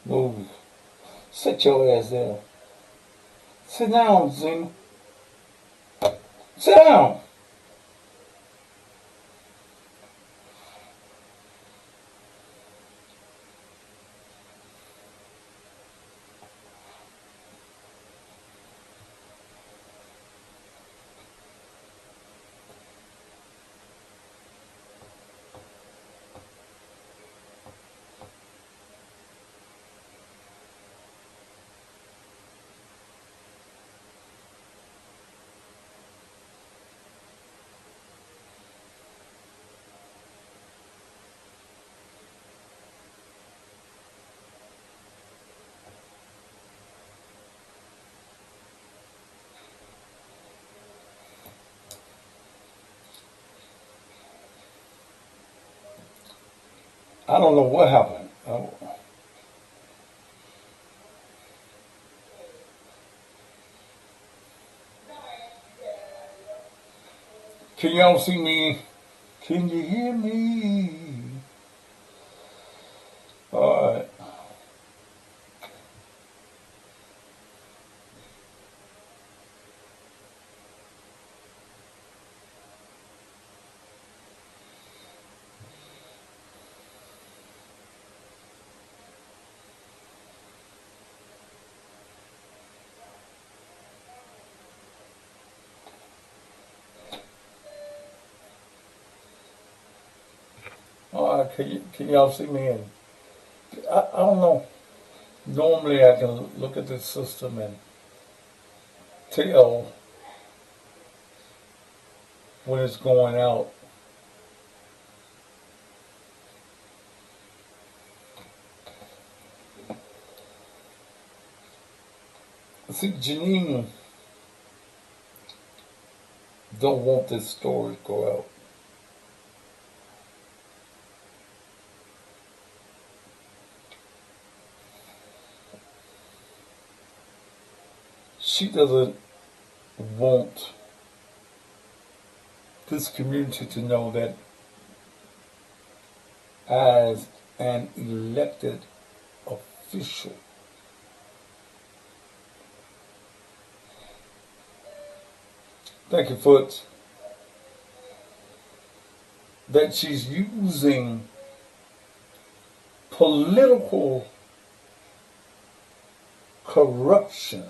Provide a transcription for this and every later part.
Move. Sit your ass down. Sit down, Zena. Sit down. I don't know what happened. Can y'all see me? Can you hear me? All right. All right. Can y'all see me? And I don't know. Normally I can look at this system and tell when it's going out. See, Janine don't want this story to go out. She doesn't want this community to know that as an elected official, thank you, Foots, that she's using political corruption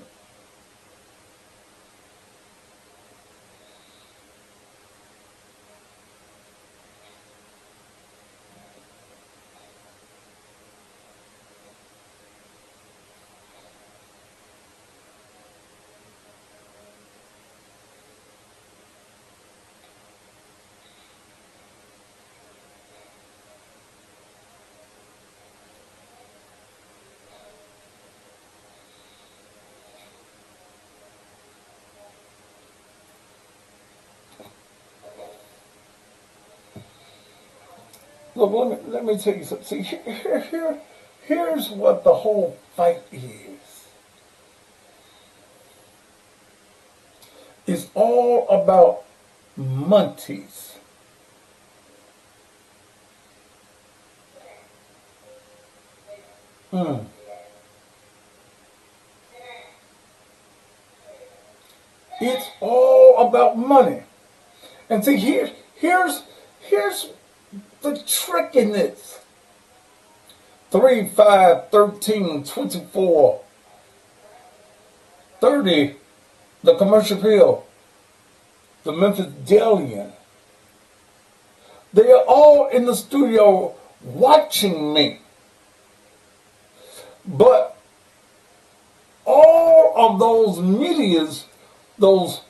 Look, let me tell you something. See, here's what the whole fight is. It's all about Monty's. Mm. It's all about money. And see, here's the trick in this. 3, 5, 13, 24, 30, the commercial pill, the Memphis Delian. They are all in the studio watching me. But all of those medias, those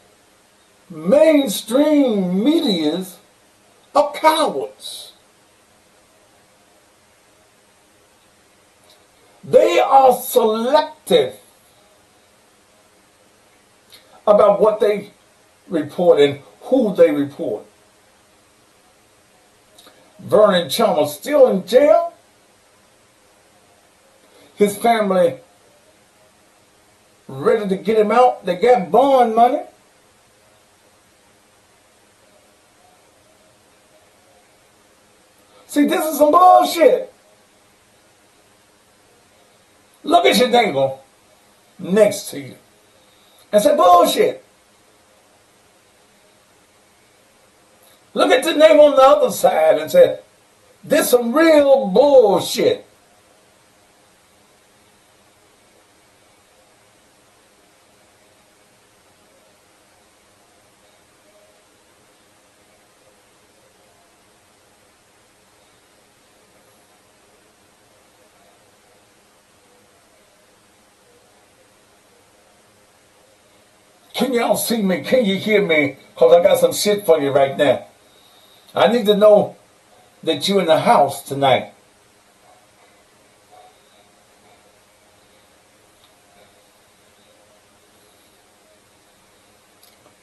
mainstream medias, are cowards. They are selective about what they report and who they report. Vernon Chalmers still in jail. His family ready to get him out. They got bond money. See, this is some bullshit. at your neighbor next to you and say, bullshit. Look at the neighbor on the other side and say, this some real bullshit. Can y'all see me? Can you hear me? Because I got some shit for you right now. I need to know that you're in the house tonight.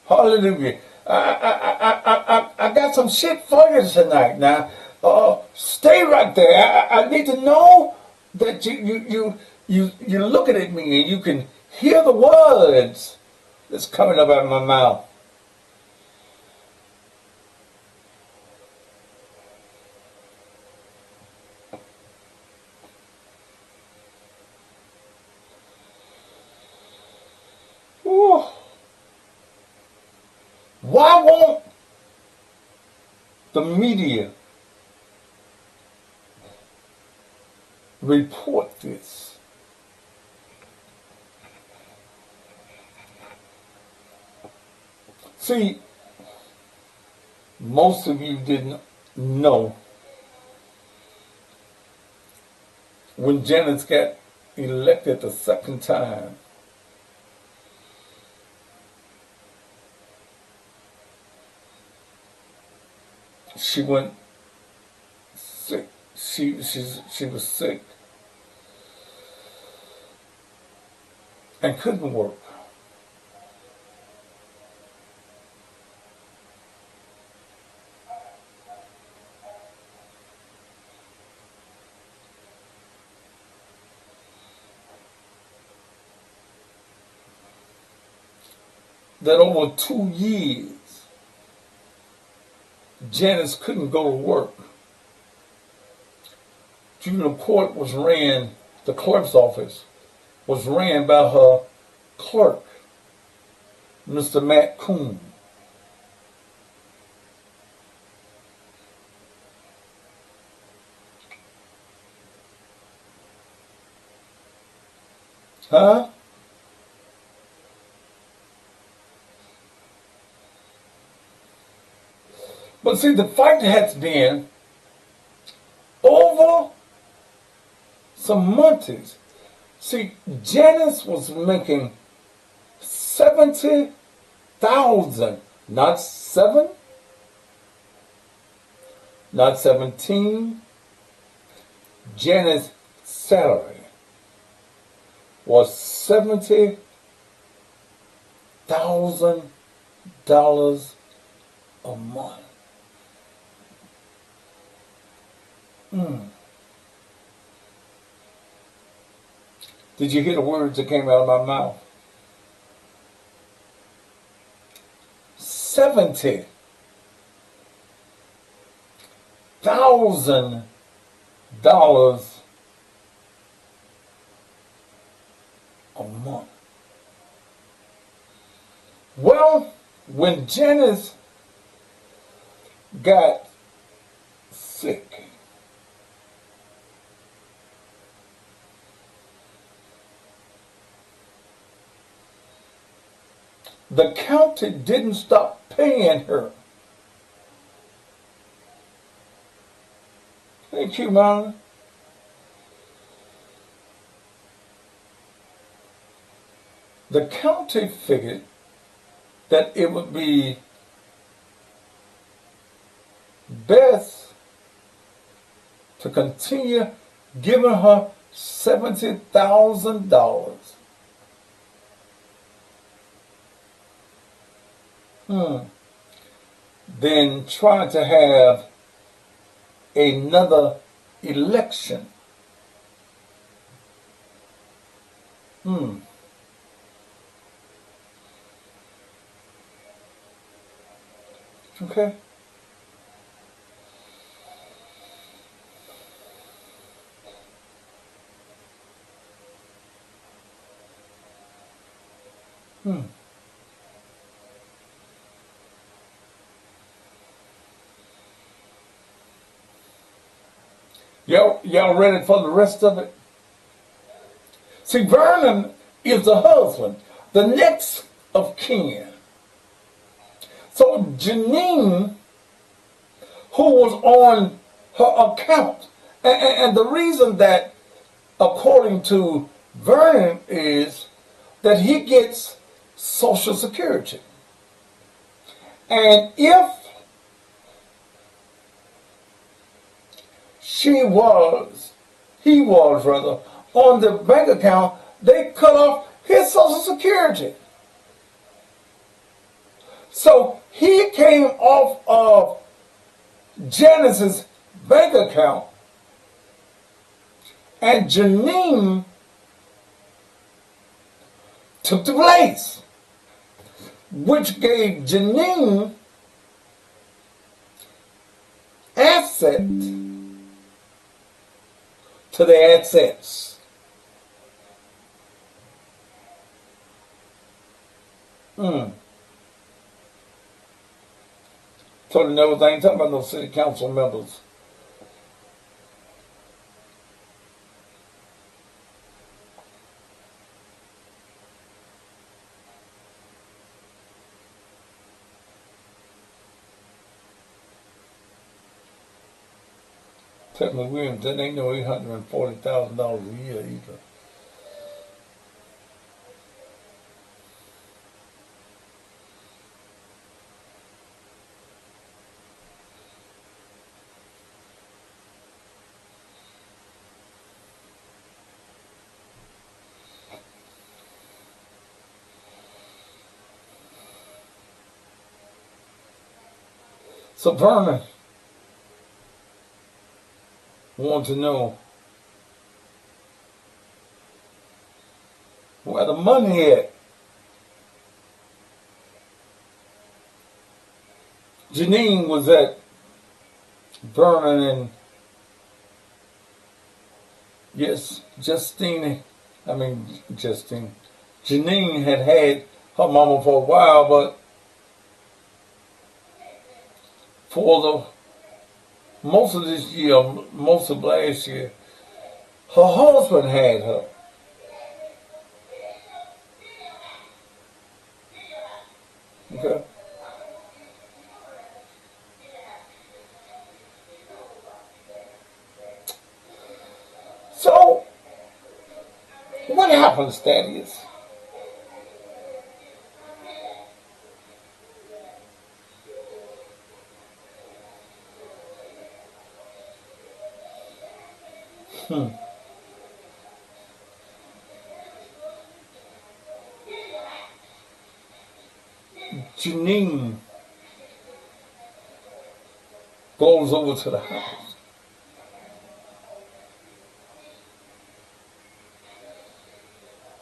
Hallelujah. I got some shit for you tonight. Now, stay right there. I need to know that you're looking at me and you can hear the words that's coming up out of my mouth. Ooh. Why won't the media report this? See, most of you didn't know when Janice got elected the second time. She went sick. She was sick and couldn't work. That over 2 years, Janice couldn't go to work. Juvenile court was ran, the clerk's office was ran by her clerk, Mr. Matt Coon. Huh? But see, the fight has been over some months. See, Janice was making 70,000, not 7, not 17. Janice's salary was $70,000 a month. Did you hear the words that came out of my mouth? $70,000 a month. Well, when Janice got sick, the county didn't stop paying her. Thank you, Mom. The county figured that it would be best to continue giving her $70,000. Then try to have another election. Okay. Hmm. Y'all ready for the rest of it? See, Vernon is the husband, the next of kin. So Janine, who was on her account, and the reason that, according to Vernon, is that he gets Social Security. And if he was rather, on the bank account, they cut off his Social Security. So he came off of Janice's bank account, and Janine took the place, which gave Janine asset to the assets. Totally knows I ain't talking about no city council members. Tell me, Williams, that ain't no $840,000 a year either. So Vernon wanted to know where the money at. Janine was at Vernon, and yes, Justine, Janine had her mama for a while, but for the most of this year, most of last year, her husband had her. Okay. So, what happens, Thaddeus? Janine goes over to the house.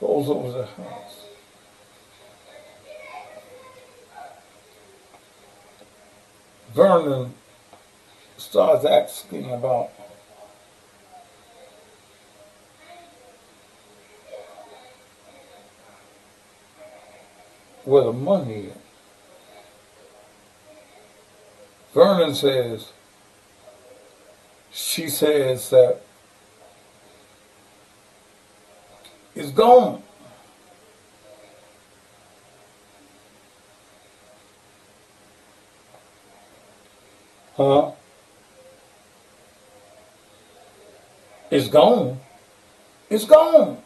Goes over to the house. Vernon starts asking about where the money is. Vernon says, she says that it's gone. Huh? It's gone. It's gone.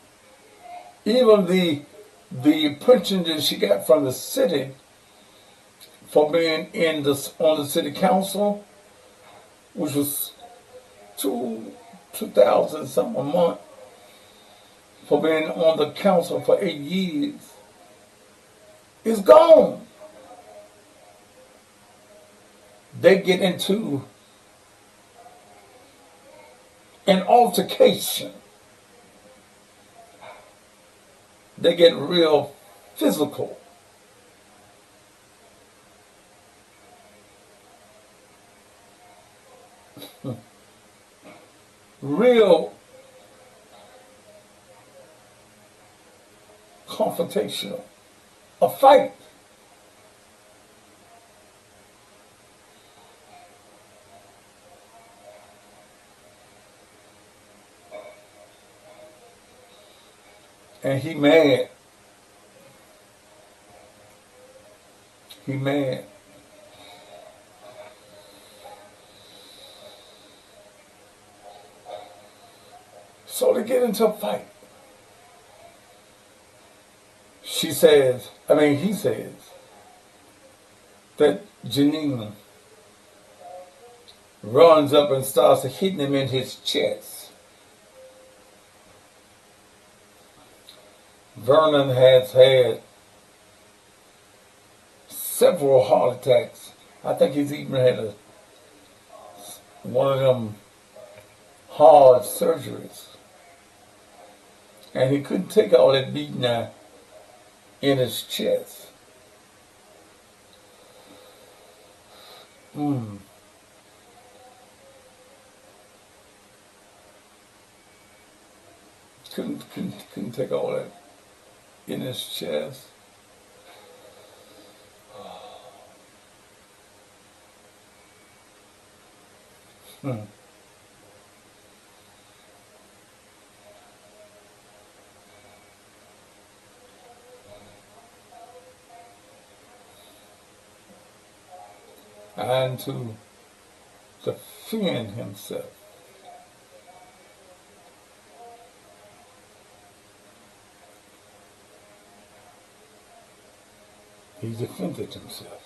Even the pension that she got from the city for being on the city council, which was $2,000 something a month, for being on the council for 8 years, is gone. They get into an altercation. They get real physical. Real confrontational. a fight. And he mad. He mad. So they get into a fight. He says that Janine runs up and starts hitting him in his chest. Vernon has had several heart attacks. I think he's even had one of them hard surgeries. And he couldn't take all that beating out in his chest. Couldn't take all that in his chest. And to defend himself. He defended himself.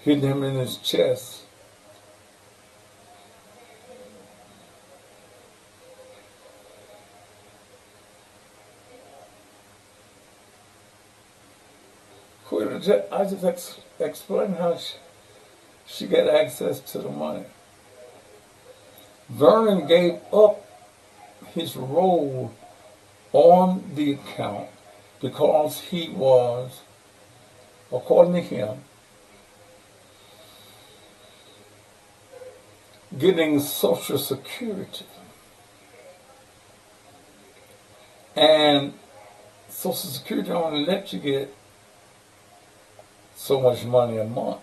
Hitting him in his chest. I just explained how she got access to the money. Vernon gave up his role on the account because he was, according to him, getting Social Security. And Social Security only lets you get so much money a month.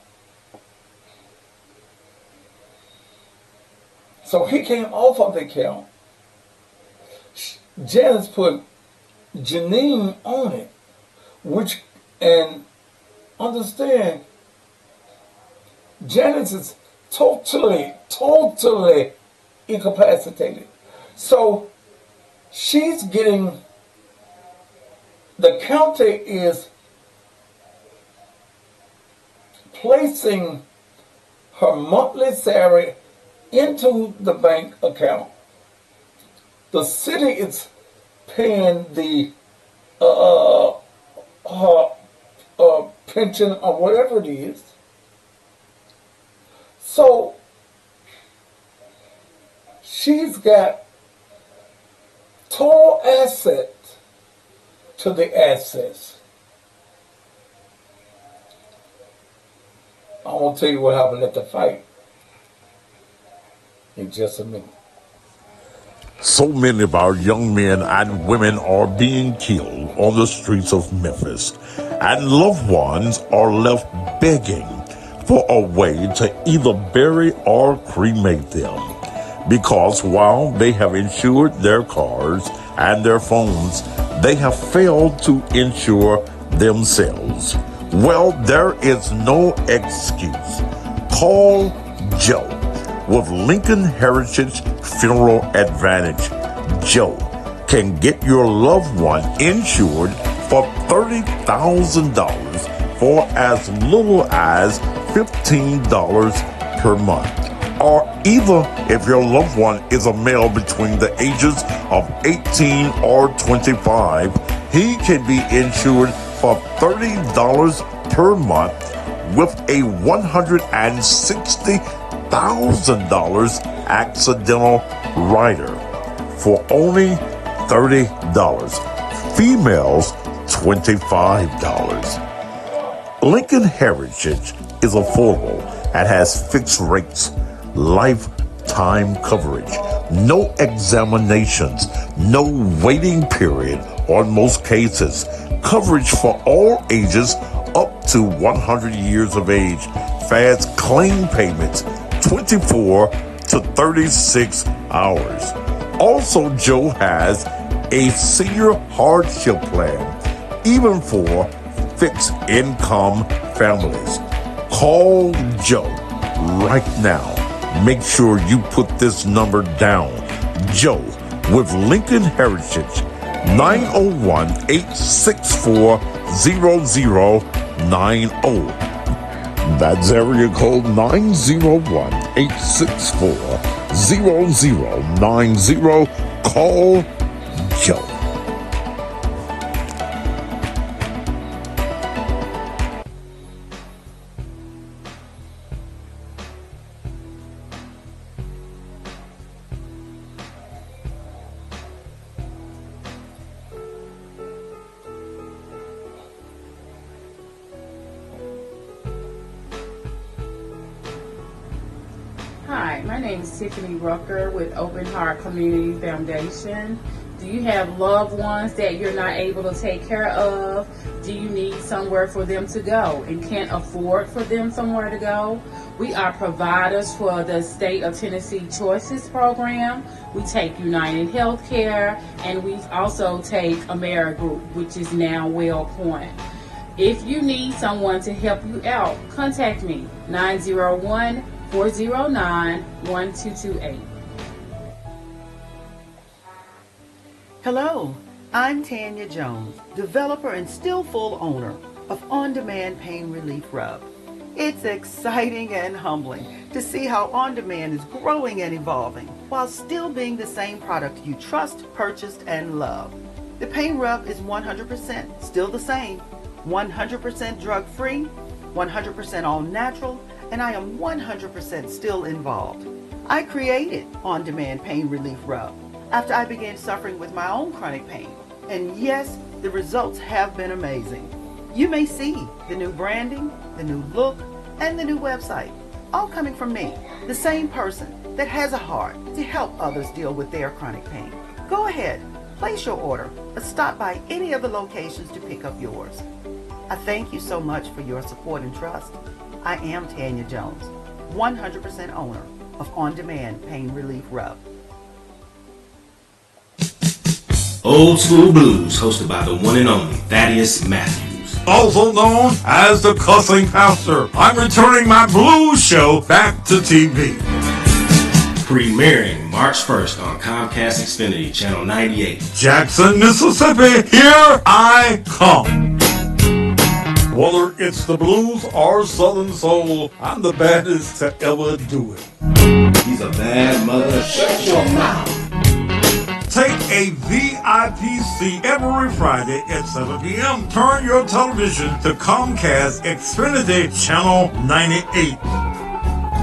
So he came off of the account. Janice put Janine on it, and understand, Janice is totally incapacitated. So she's getting, the county is placing her monthly salary into the bank account. The city is paying her pension or whatever it is. So she's got total asset to the assets. I won't tell you what happened at the fight in just a minute. So many of our young men and women are being killed on the streets of Memphis, and loved ones are left begging for a way to either bury or cremate them, because while they have insured their cars and their phones, they have failed to insure themselves. Well, there is no excuse. Call Joe with Lincoln Heritage Funeral Advantage. Joe can get your loved one insured for $30,000 for as little as $15 per month. Or either if your loved one is a male between the ages of 18 or 25, he can be insured for $30 per month with a $160,000 accidental rider for only $30. Females, $25. Lincoln Heritage is affordable and has fixed rates, lifetime coverage, no examinations, no waiting period on most cases, coverage for all ages up to 100 years of age, fast claim payments, 24 to 36 hours. Also, Joe has a senior hardship plan, even for fixed income families. Call Joe right now. Make sure you put this number down. Joe with Lincoln Heritage, 901-864-0090. That's area code 901-864-0090. Call Joe. Hi, my name is Tiffany Rucker with Open Heart Community Foundation. Do you have loved ones that you're not able to take care of? Do you need somewhere for them to go and can't afford for them somewhere to go? We are providers for the State of Tennessee Choices program. We take United Healthcare, and we also take AmeriGroup, which is now WellPoint. If you need someone to help you out, contact me, 901-409-1228. Hello, I'm Tanya Jones, developer and still full owner of On Demand Pain Relief Rub. It's exciting and humbling to see how On Demand is growing and evolving while still being the same product you trust, purchased, and love. The pain rub is 100% still the same, 100% drug-free, 100% all natural, and I am 100% still involved. I created On Demand Pain Relief Rub after I began suffering with my own chronic pain. And yes, the results have been amazing. You may see the new branding, the new look, and the new website, all coming from me, the same person that has a heart to help others deal with their chronic pain. Go ahead, place your order, or stop by any of the locations to pick up yours. I thank you so much for your support and trust. I am Tanya Jones, 100% owner of On Demand Pain Relief Rub. Old School Blues, hosted by the one and only Thaddeus Matthews. Also known as the Cussing Pastor. I'm returning my blues show back to TV. Premiering March 1st on Comcast Xfinity, Channel 98. Jackson, Mississippi, here I come. Whether it's the blues or Southern soul, I'm the baddest to ever do it. He's a bad mother. Shut your mouth. Take a VIP seat every Friday at 7 p.m. Turn your television to Comcast Xfinity Channel 98.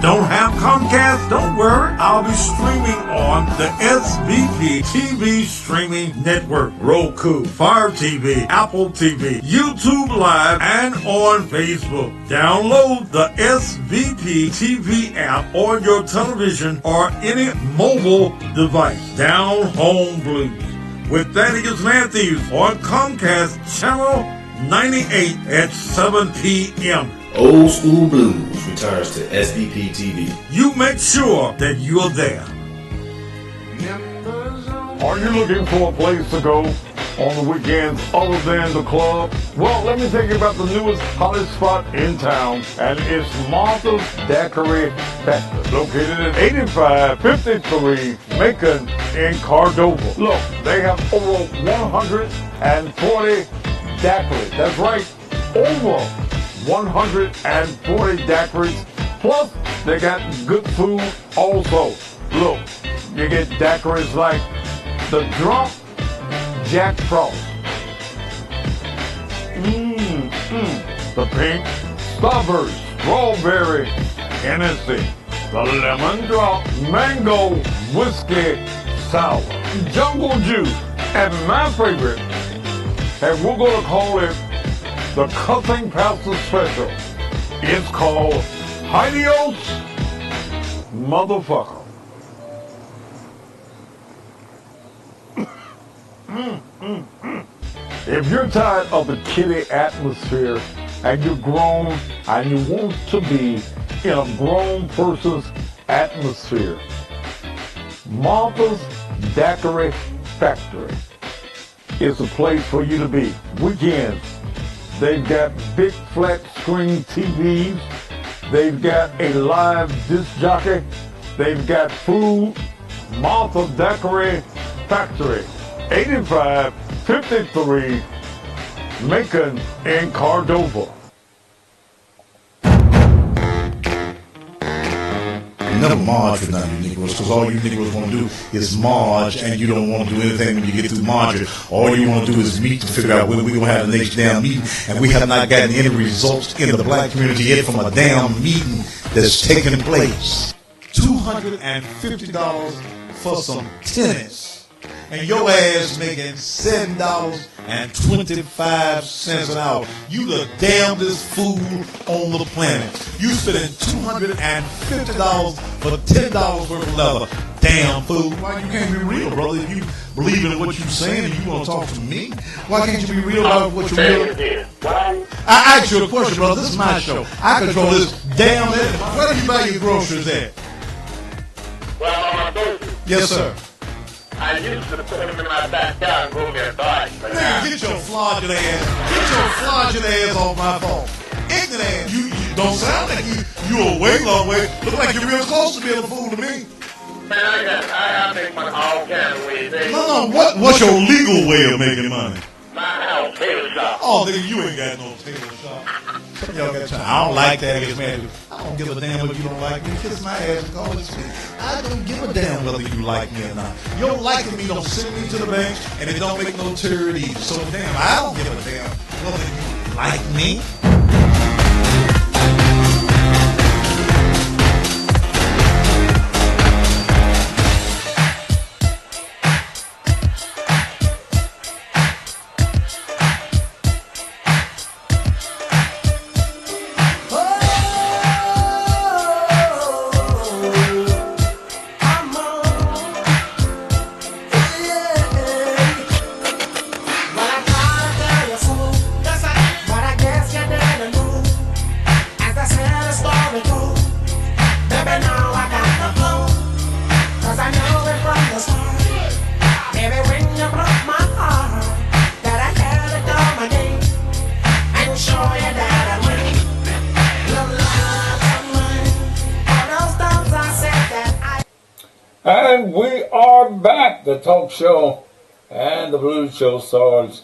Don't have Comcast? Don't worry. I'll be streaming on the SVP TV streaming network, Roku, Fire TV, Apple TV, YouTube Live, and on Facebook. Download the SVP TV app on your television or any mobile device. Down Home Blues with Thaddeus Matthews on Comcast Channel 98 at 7 p.m. Old School Blues returns to SVP TV. You make sure that you're there. Are you looking for a place to go on the weekends other than the club? Well, let me tell you about the newest hottest spot in town, and it's Martha's Daiquiri Factory, located at 8553 Macon in Cordova. Look, they have over 140 daiquiris. That's right, over 140 daiquiris, plus they got good food also. Look, you get daiquiris like the Drunk Jack Frost, the Pink Starburst Strawberry Hennessy, the Lemon Drop Mango Whiskey Sour, Jungle Juice, and my favorite, and we're gonna call it the Cussing Pastor Special. It's called Adios, Motherfucker. If you're tired of the kiddie atmosphere and you're grown and you want to be in a grown person's atmosphere, Martha's Daiquiri Factory is the place for you to be. Weekends, they've got big flat screen TVs, they've got a live disc jockey, they've got food. Martha Daiquiri Factory, 8553 Macon in Cordova. Never march with none of you Negroes, because all you Negroes want to do is march, and you don't want to do anything when you get through marching. All you want to do is meet to figure out when we're going to have the next damn meeting, and we have not gotten any results in the black community yet from a damn meeting that's taking place. $250 for some tennis, and your ass making $7.25 an hour. You the damnedest fool on the planet. You spending $250 for $10 worth of leather. Damn fool. Why you can't be real, brother? If you believe in what you're saying and you want to talk to me, why can't you be real about what you're real? I asked you a question, brother. This is my show. I control this damn it. Where do you buy your groceries at? Well, on my groceries. Yes, sir. I used to put them in my backyard and go there and buy. Man, get your fraudulent ass. Get your fraudulent ass off my phone. Ignorant ass. You don't sound like you a way long way. Look like you're real close to being a fool to me. Man, I make money all kinds of ways. No, what's your legal way of making money? My house, tailor shop. Oh, nigga, you ain't got no tailor shop. Y'all got time. I don't like that ass man. I don't give a damn if you don't like me. Kiss my ass and call it sweet. I don't give a damn whether you like me or not. Your liking me don't send me to the bench, and it don't make no turd either. So damn, I don't give a damn whether you like me. And we are back. The talk show and the blues show starts.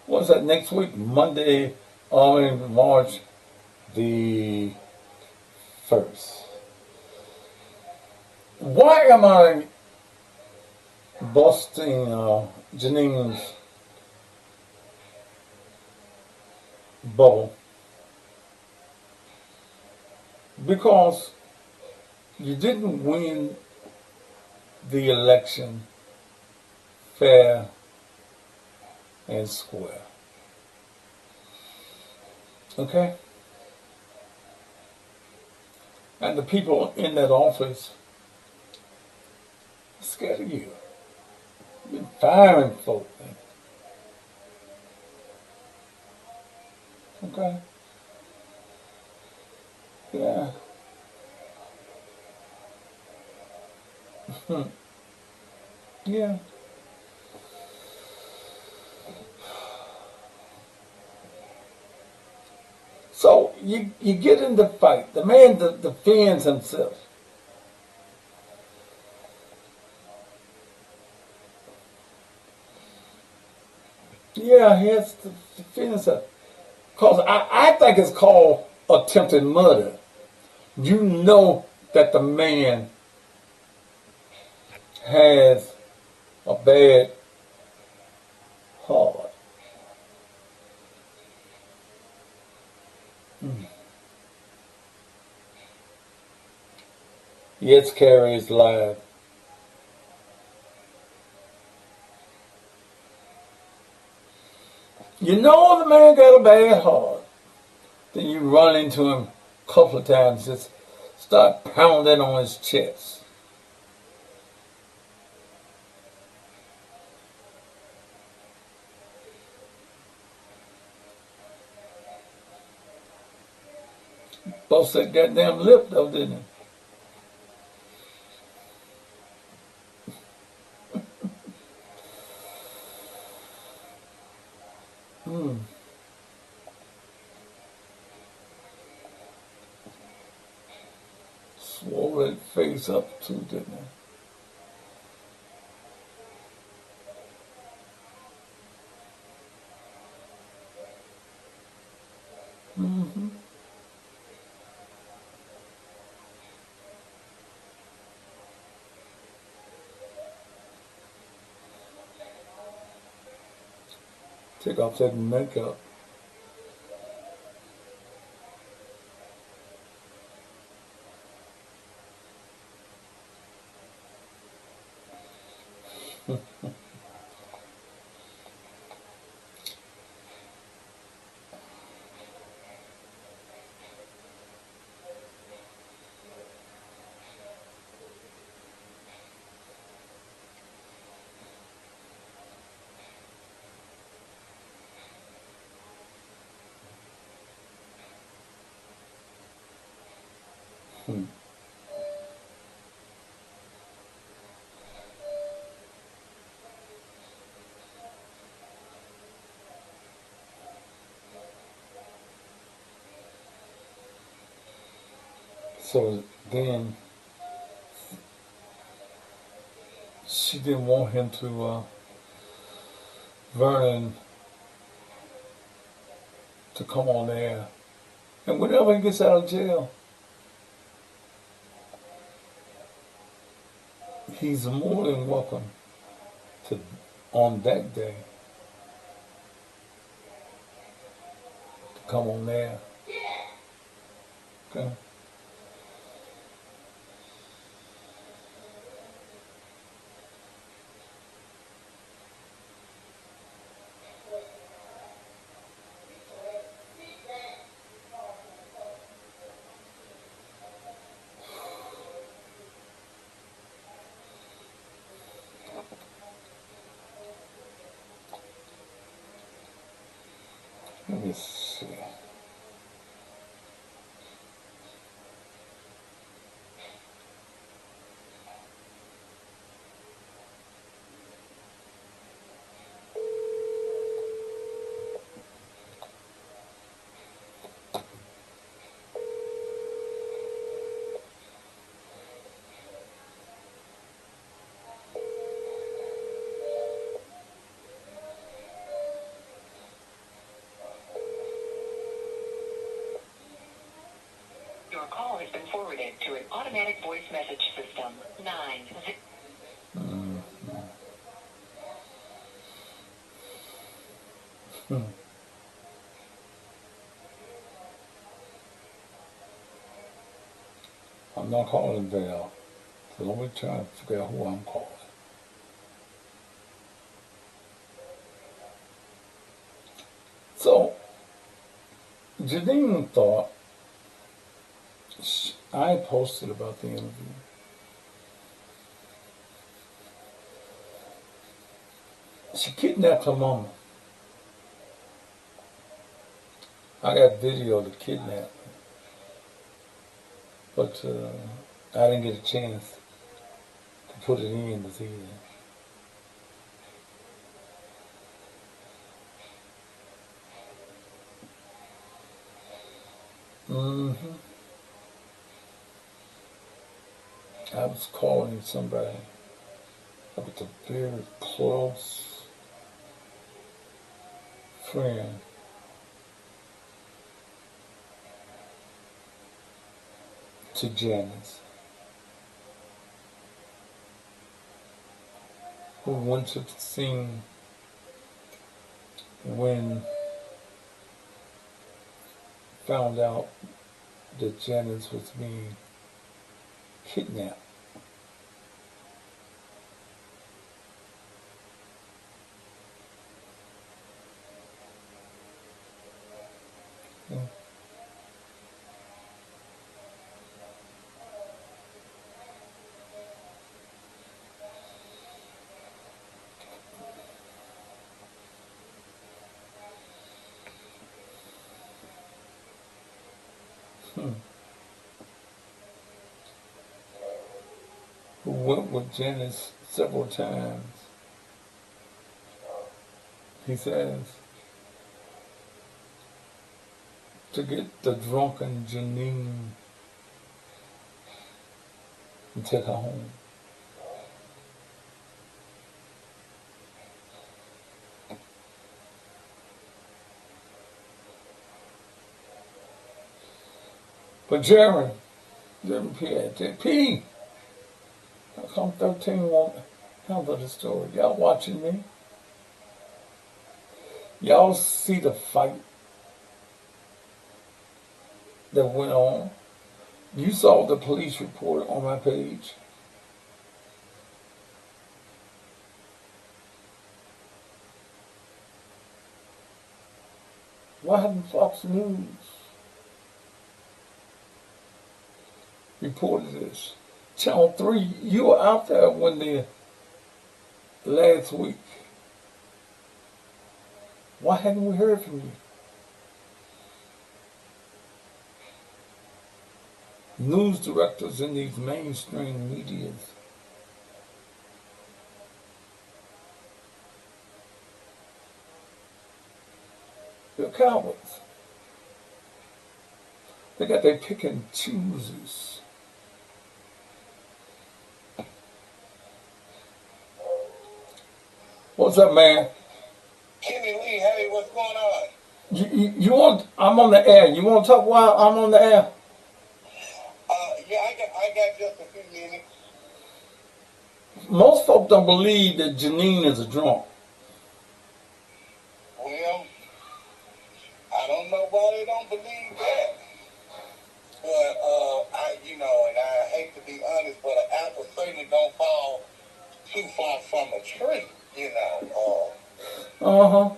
What's that next week? Monday on March the 1st. Why am I busting Janine's bubble? Because you didn't win the election fair and square. Okay? And the people in that office are scared of you. You've been firing folk. Okay? Yeah. Yeah. So you get in the fight. The man defends himself. Yeah, he has to defend himself. Because I think it's called attempted murder. You know that the man has a bad heart. Yet carry his life. You know the man got a bad heart. Then you run into him a couple of times, just start pounding on his chest. Bust that goddamn lip though, didn't it? Swole that face up too, didn't it? Take off that makeup. So then she didn't want him to, Vernon, to come on there. And whenever he gets out of jail, he's more than welcome to, on that day, to come on there. Okay? Let me see. Your call has been forwarded to an automatic voice message system. 9. I'm not calling Val. So let me try to figure out who I'm calling. So, Janine thought I posted about the interview. She kidnapped her mama. I got video of the kidnapping, but I didn't get a chance to put it in this evening. I was calling somebody. I was a very close friend. To Janice, who went to the scene when found out that Janice was being kidnapped. who went with Janice several times. He says, to get the drunken Janine and take her home. But Jeremy Pierre, P, how come 13 won't handle the story? Y'all watching me? Y'all see the fight that went on? You saw the police report on my page. Why haven't Fox News reported this? Channel 3, you were out there when the last week. Why hadn't we heard from you? News directors in these mainstream medias. They're cowards. They got their pick and chooses. What's up, man? Kenny Lee, hey, what's going on? You want? I'm on the air. You want to talk while I'm on the air? Yeah, I got just a few minutes. Most folk don't believe that Janine is a drunk. Well, I don't know why they don't believe that. But, and I hate to be honest, but an apple certainly don't fall too far from a tree, But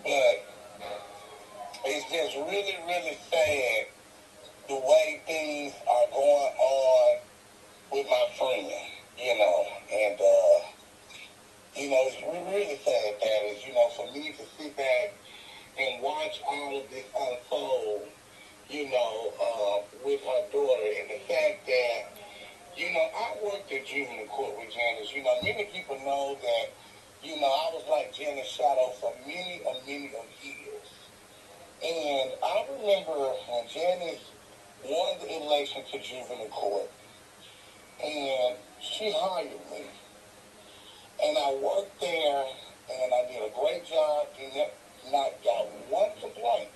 it's just really, really sad the way things are going on with my friend, and, it's really sad that is, for me to sit back and watch all of this unfold, with her daughter, and the fact that, I worked at juvenile court with Janice. Many people know that, I was like Janice's shadow for many of years. And I remember when Janice won the election to juvenile court, and she hired me. And I worked there, and I did a great job, and not got one complaint.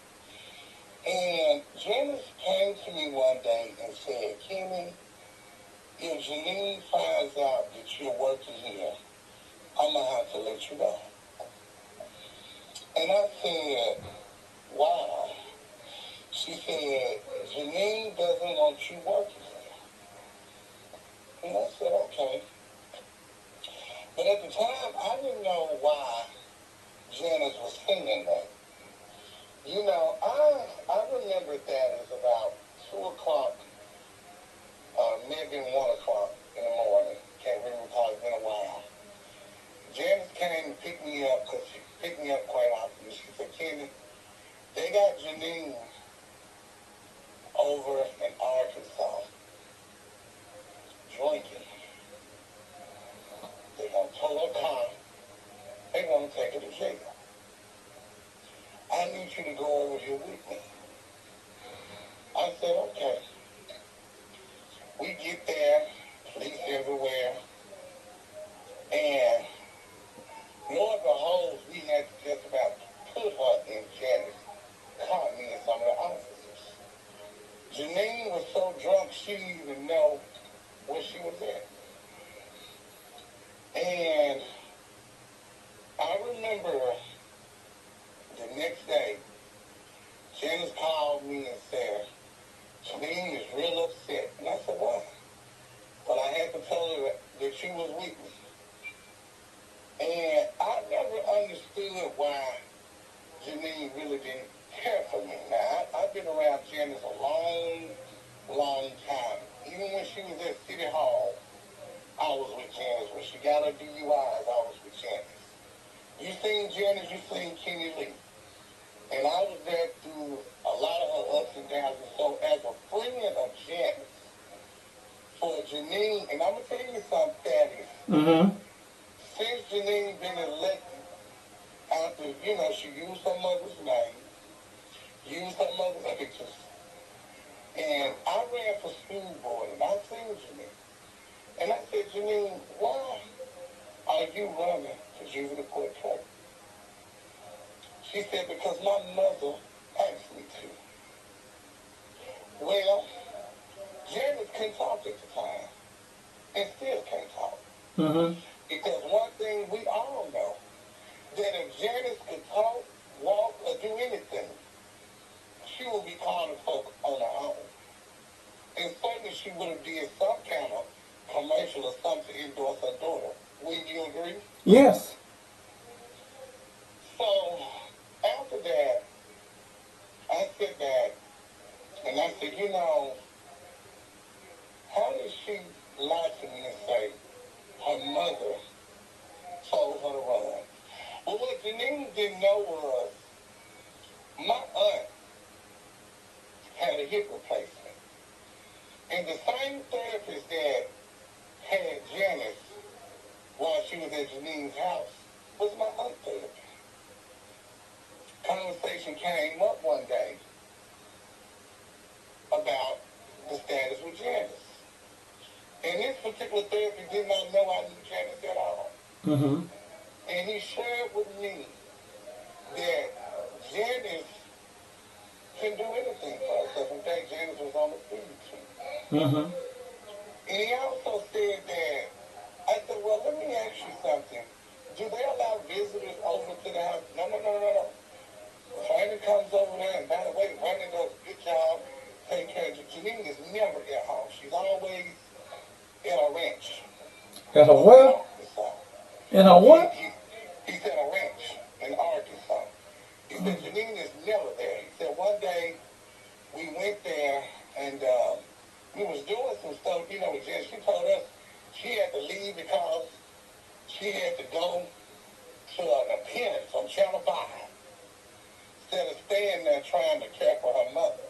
And Janice came to me one day and said, Kenny, if Janine finds out that you're working here, I'm going to have to let you go. And I said, why? She said, Janine doesn't want you working here. And I said, okay. But at the time, I didn't know why Janice was singing that. I remember that as about 2 o'clock, maybe 1 o'clock in the morning. Can't really recall, it's been a while. Janice came and picked me up, because she picked me up quite often. She said, Kenny, they got Janine over in Arkansas drinking. They're going to tow her car. They're going to take her to jail. I need you to go over here with me. I said, okay. We get there, police everywhere, and lo and behold, we had to just about put her in Janice. Caught me and some of the officers. Janine was so drunk she didn't even know where she was at. And I remember the next day, Janice called me and said, Janine is real upset. And I said, why? But I had to tell her that she was with me. And I never understood why Janine really didn't care for me. Now, I've been around Janice a long time. Even when she was at City Hall, I was with Janice. When she got her DUIs, I was with Janice. You seen Janice, you seen Kenny Lee. And I was there through a lot of her ups and downs. And so as a friend of Janice, for Janine Janine, and I'm going to tell you something, Thaddeus. Mm-hmm. Since Janine been elected, after, she used her mother's name, used her mother's pictures, and I ran for school board, and I seen Janine. And I said, Janine, why are you running for juvenile court clerk? She said, because my mother asked me to. Well, Janice couldn't talk at the time, and still can't talk. Mm-hmm. Because one thing we all know, that if Janice could talk, walk, or do anything, she would be calling folk on her own. And certainly she would have did some kind of commercial or something to endorse her daughter. Wouldn't you agree? Yes. So, after that, I sit back and I said, how did she lie to me and say her mother told her to run? Well, what Janine didn't know was my aunt had a hip replacement. And the same therapist that had Janice while she was at Janine's house was my aunt therapist. Conversation came up one day about the status with Janice. And this particular therapist did not know I knew Janice at all. Mm-hmm. And he shared with me that Janice couldn't do anything for herself. In fact, Janice was on the food team. Mm-hmm. And he also said that, I said, well, let me ask you something. Do they allow visitors over to the house? No. Brandon comes over there, and by the way, Brandon does a good job taking care of Janine is never at home. She's always in a ranch. At a what? In a what? He said a ranch in Arkansas. He said Janine is never there. He said one day we went there and we was doing some stuff, with Jen. She told us she had to leave because she had to go to an appearance on Channel 5 instead of staying there trying to care for her mother.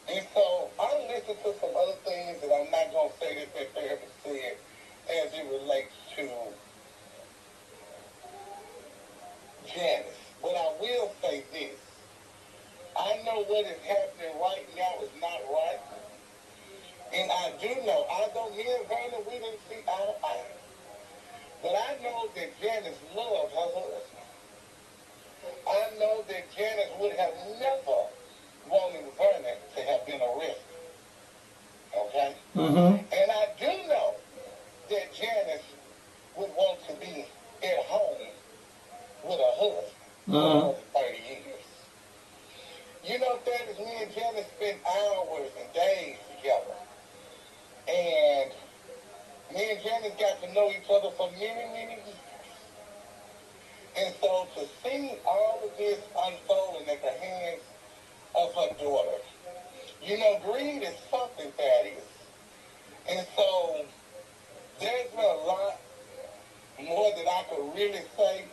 And so I listened to some other things that I'm not going to say that therapist said as it relates to Janice. But I will say this. I know what is happening right now is not right. And I do know, although me and Vernon, we didn't see eye to eye. But I know that Janice loved her husband. I know that Janice would have never wanted Vernon to have been arrested. Okay? Mm-hmm. And I do know that Janice would want to be at home with her husband for 30 years. That is me and Janice spent hours and days together. And me and Janice got to know each other for many, many years. And so to see all of this unfolding at the hands of her daughter, greed is something, Thaddeus. And so there's been a lot more that I could really say,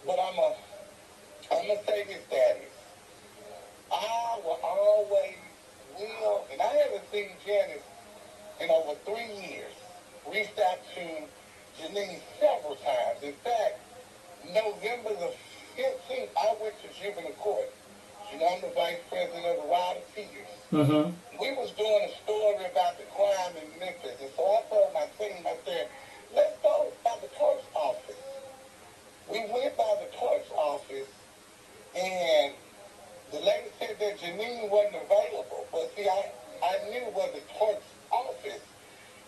but I'm going to say this, Thaddeus. I will always will, and I haven't seen Janice in over 3 years, reached out to Janine several times. In fact, November the 15th, I went to juvenile court. I'm the vice president of the Wild Tigers. Mm-hmm. We was doing a story about the crime in Memphis, and so I told my team, I said, let's go by the clerk's office. We went by the clerk's office, and the lady said that Janine wasn't available. But see, I knew where the clerk's office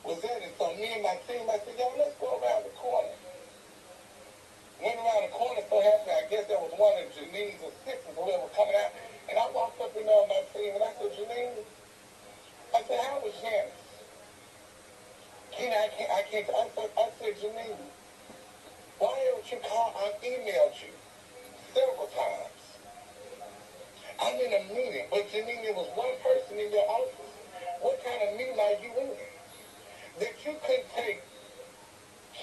was at, and so me and my team, I said, let's go around the corner. Went around the corner, so happy, I guess that was one of Janine's assistants or whoever coming out, and I walked up in there on my team, and I said, Janine, I said, how was Janice? I said, Janine, why don't you call? I emailed you several times. I'm in a meeting, but Janine, there was one person in your office. What kind of meeting are you in? That you could take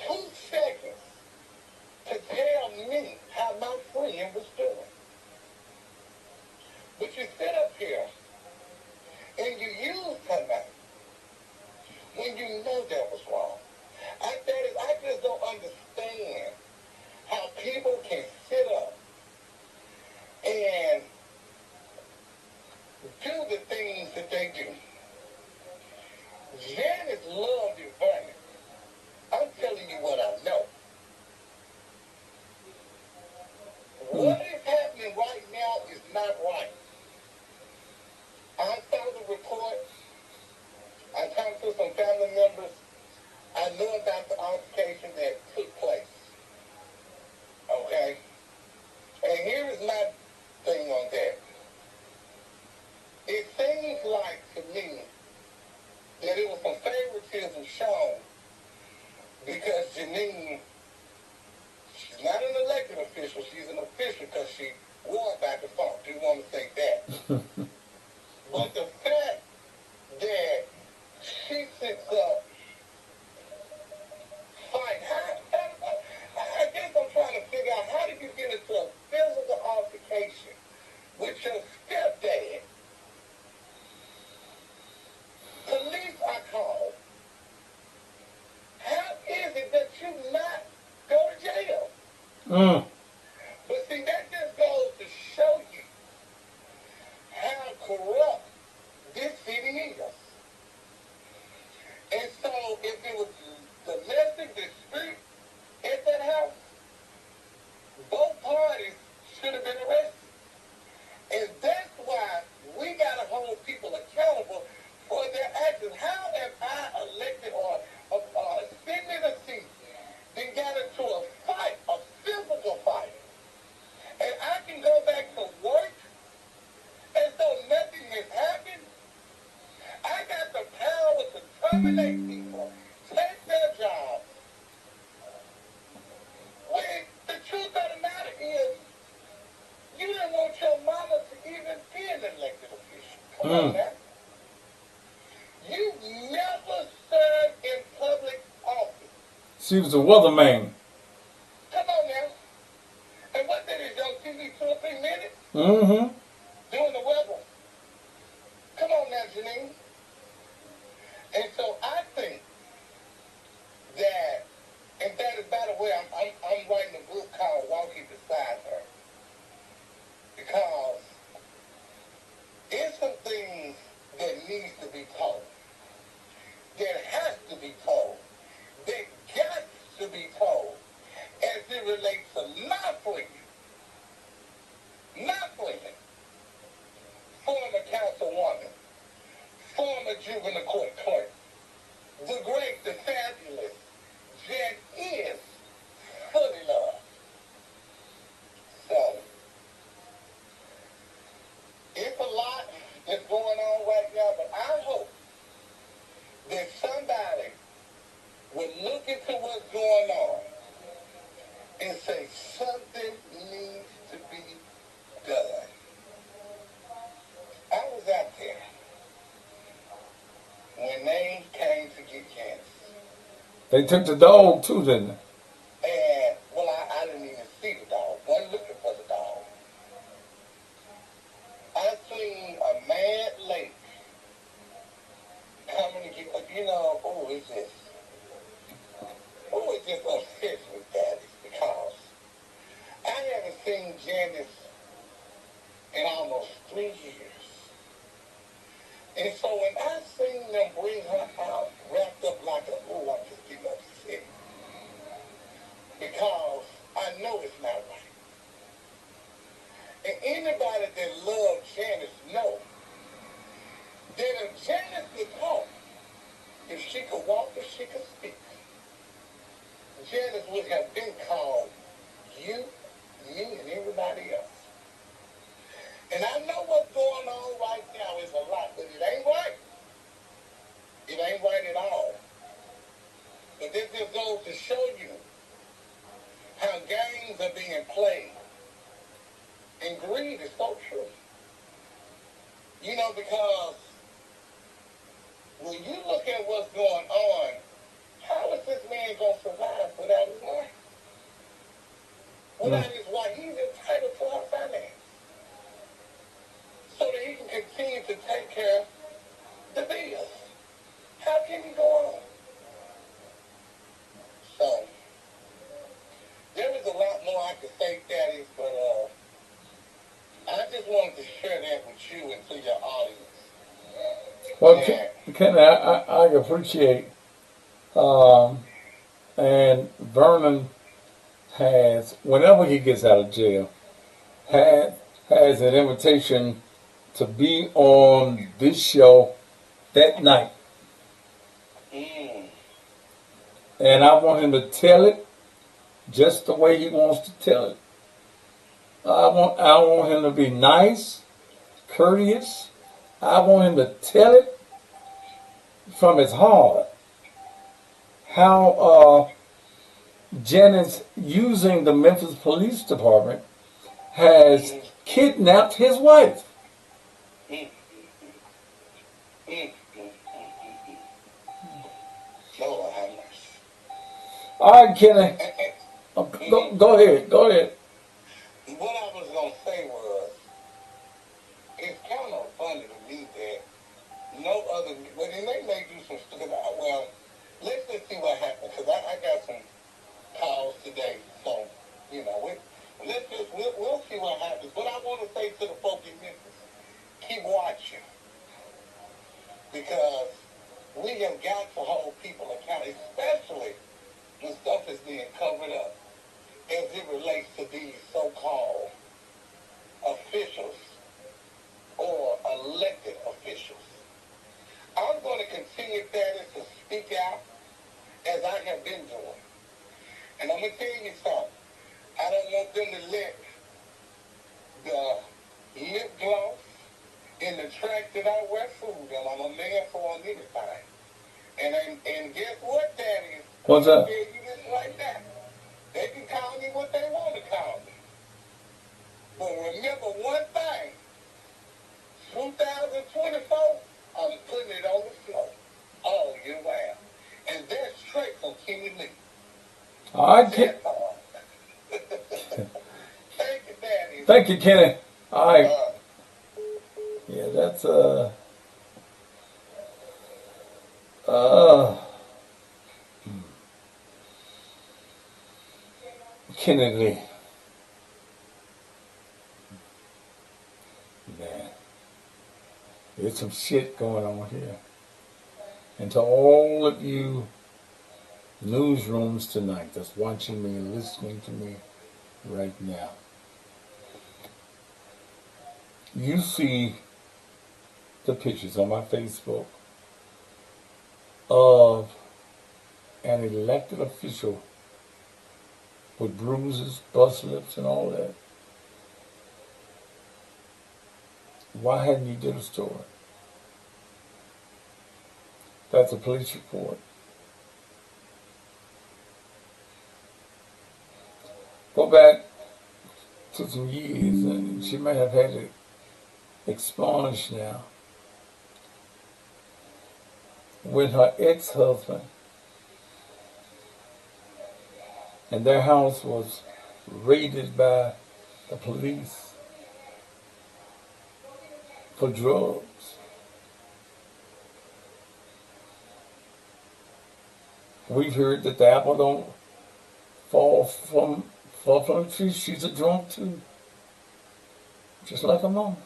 2 seconds to tell me how my friend was doing. But you sit up here and you use her name Mm. But see, that just goes to show you how corrupt this city is. And so if it was domestic dispute at that house, both parties should have been arrested. And that's why we got to hold people accountable for their actions. How am I elected or sitting in a seat, then got into a fight, a physical fight, and I can go back to work as though nothing has happened? I got the power to terminate people, take their jobs. When the truth of the matter is, you didn't want your mama to even be an elected official. Come on now. You never served in public office. She was a weatherman. Come on now. And what did it on TV 2 or 3 minutes? Mm-hmm. Doing the weather. Come on now, Janine. And so I think that, and that is, by the way, I'm writing a book called Walking Beside Her. Because it's some things that needs to be told. That has to be told. That got to be told. As it relates to not Freeman, former councilwoman, former juvenile court clerk, the great, the fabulous Jen is fully loved. So, it's a lot that's going on right now, but I hope that somebody will look into what's going on and say something needs to be done. I was out there when names came to get Cant. They took the dog too, didn't they? And, well, I didn't even see the dog. Wasn't looking for the dog. I seen a mad lake coming to get, it's just obsessed with that because I haven't seen Janice in almost 3 years. And so when I seen them bring her out wrapped up like I'm just getting upset. Because I know it's not right. And anybody that loves Janice know that if Janice could talk, if she could walk, if she could speak, Janice would have been called you, me, and everybody else. And I know what's going on right now is a lot, but it ain't right. It ain't right at all. But this just goes to show you how games are being played. And greed is so true. Because when you look at what's going on, how is this man going to survive without his wife? Without his wife, he's entitled to her finance. So that he can continue to take care of the bills. How can he go on? So, there is a lot more I could say, Thaddeus, but I just wanted to share that with you and to your audience. Well, Ken, I appreciate, and Vernon has, whenever he gets out of jail, has an invitation to be on this show that night. And I want him to tell it just the way he wants to tell it. I want him to be nice, courteous. I want him to tell it from his heart. How Janice, using the Memphis Police Department, has kidnapped his wife. All right, Kenny. Go ahead. What I was going to say was, it's kind of funny to me that no other, but they may do some stuff. Well, let's just see what happens, because I got some calls today, so You know, we'll see what happens. But I want to say to the folk in Memphis, keep watching. Because we have got to hold people accountable, especially when stuff is being covered up as it relates to these so-called officials or elected officials. I'm going to continue, Thaddeus, to speak out as I have been doing. And I'm going to tell you something. I don't want them to let the lip gloss and the track that I wear fool them. I'm a man for anything. And guess what, Thaddeus? What's up? I'll tell you this right now. They can call me what they want to call me. But remember one thing. 2024, I'm putting it on the floor all year round. And that's straight from Kenny Lee. All right, Ken. Thank you, Daddy. Thank you, Kenny. All right. Yeah, that's Kenny Lee. Man, there's some shit going on here. And to all of you newsrooms tonight that's watching me and listening to me right now, you see the pictures on my Facebook of an elected official with bruises, bust lips, and all that. Why hadn't you did a story? That's a police report. Go back to some years, and she may have had it expunged now, when her ex-husband and their house was raided by the police for drugs. We've heard that the apple don't fall from the tree. She's a drunk too, just like her mom.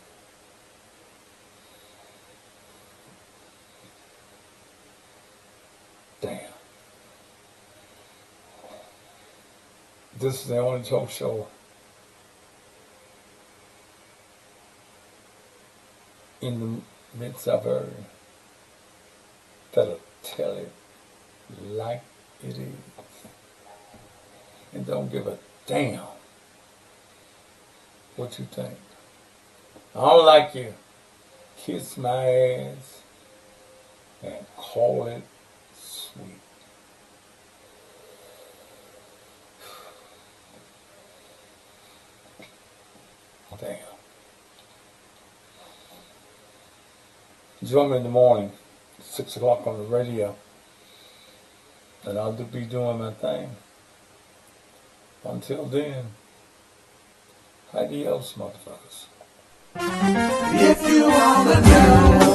Damn. This is the only talk show in the midst of her that'll tell it like it is and don't give a damn what you think. I don't like you. Kiss my ass and call it sweet. Damn. Join me in the morning, 6 o'clock on the radio, and I'll be doing my thing. Until then, adios, motherfuckers. If you wanna know